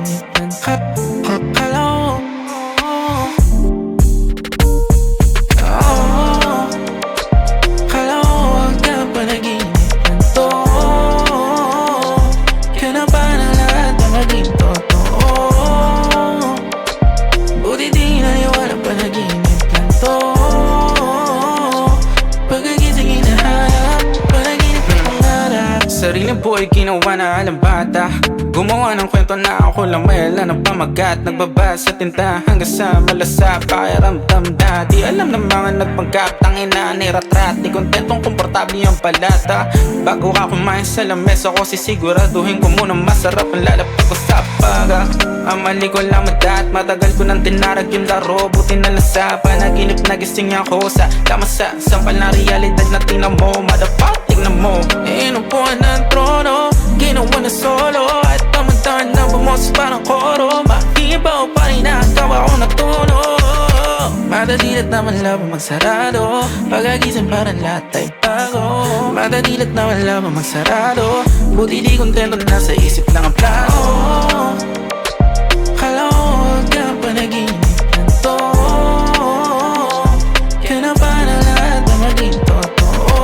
panaginip lang. Kala ko kala ko wag na panaginip lang to. Kaya na ba na lahat na naging totoo? Buti di naniwala panaginip lang to. Pagkagising hinahanap panaginip na pangarap. Sariling buhay ginawa na alam bata. Gumawa ng kwento na ako lang may alam ng pamagat. Nagbaba sa tinta hanggang sa malasa. Pakiramdam na di alam ng mga nagpanggap. Tangina ni ratrat, di kontentong komportable yung palata. Bago ka kumain sa lamesa ko, sisiguraduhin ko muna masarap ang lalapag ko sa paga. Ang mali ko lang madat, matagal ko nang tinarag yung laro. Buti na lang sa panaginip nagising ako sa tama sa sampal na realidad na tingnan mo. Madapat tingnan mo, inupuan ng trono, ginawa na solo. At pamantahan na bumoses parang koro. Makibaw pa rin nakagawa ko na tono. Madadilat naman labang magsarado. Pagagising parang lahat ay bago. Madadilat naman labang magsarado. Buti di kontento na sa isip lang ang plano. Kala ko wag na panaginip lang to. Kaya na ba na lahat na maging totoo?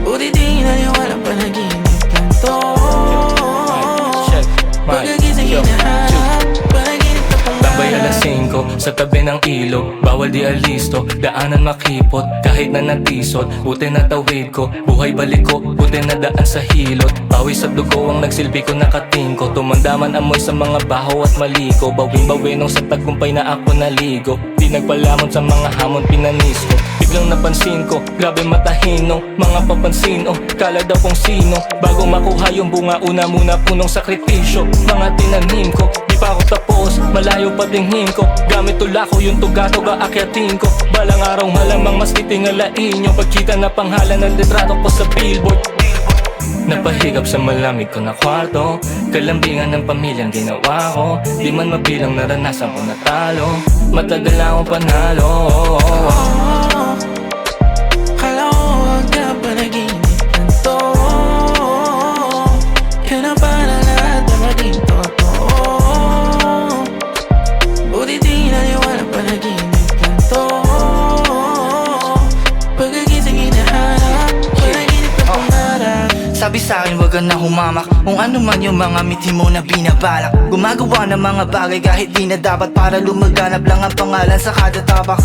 Buti di naniwala panaginip lang to. Pagkagising hinahanap panaginip na pangarap. Tambay alas 5 sa tabi ng ilog. Bawal di alisto, daanan makipot. Kahit na natisod, buti na tawid ko. Buhay balik ko, buti na daan sa hilot. Pawis at dugo ang nagsilbi ko nakatingko. Tumandaman amoy sa mga baho at maliko. Bawing-bawi nung sa tagumpay na ako naligo. Di nagpalamon sa mga hamon pinanis ko. Biglang napansin ko, grabe matahino. Mga papansin, kala daw kung sino. Bago makuha yung bunga, una muna punong sakripisyo. Mga tinanim ko, di pa ako tapos, malayo pa tingin ko. Gamit tula ko yung tuga-tuga akyatin ko. Balang araw malamang mas titingalain yung pagkita na panghala ng litrato ko sa billboard. Napahigap sa malamig ko na kwarto. Kalambingan ng pamilyang ginawa ko. Di man mabilang naranasan ko natalo. Matagal na akong panalo. Kala ko wag na panaginip lang to. Kaya na ba na lahat na maging totoo? Buti di naniwala panaginip lang to. Pagkagising hinahanap panaginip na pangarap. Sabi sa'kin wag ka na humamak kung ano man yung mga mithi mo na binabalak. Gumagawa ng mga bagay kahit di na dapat para lumaganap lang ang pangalan sa kada tapak.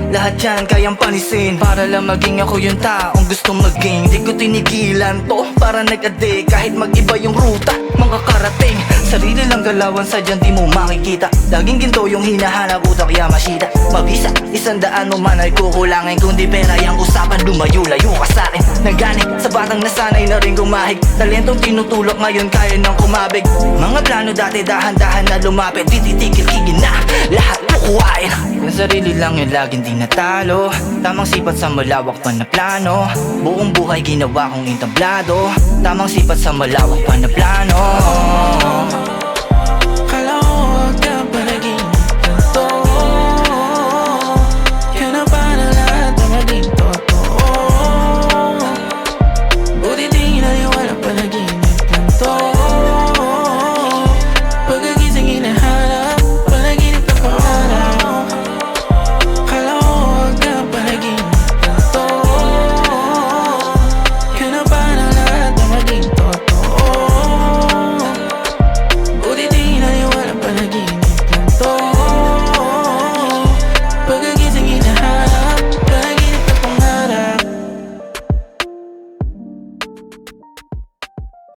Lahat yan kayang panisin para lang maging ako yung taong gustong maging. Di ko tinigilan to para nag-addict kahit mag-iba yung ruta. Mga karating, sarili lang galawan sadyang di mo makikita. Laging ginto yung hinahanap utak Yamashita. Mabisa, 100 mo man ay kukulangin. Kundi pera yung usapan, lumayo-layo ka sa'kin. Naganik sa batang nasanay na rin gumahig. Talentong tinutulok ngayon kaya nang kumabig. Mga plano dati dahan-dahan na lumapit. Tititigil-tigil na, lahat kukuhain. Yung sarili lang yung laging di natalo. Tamang sipat sa malawak pa na plano. Buong buhay ginawa kong entablado. Tamang sipat sa malawak pa na plano.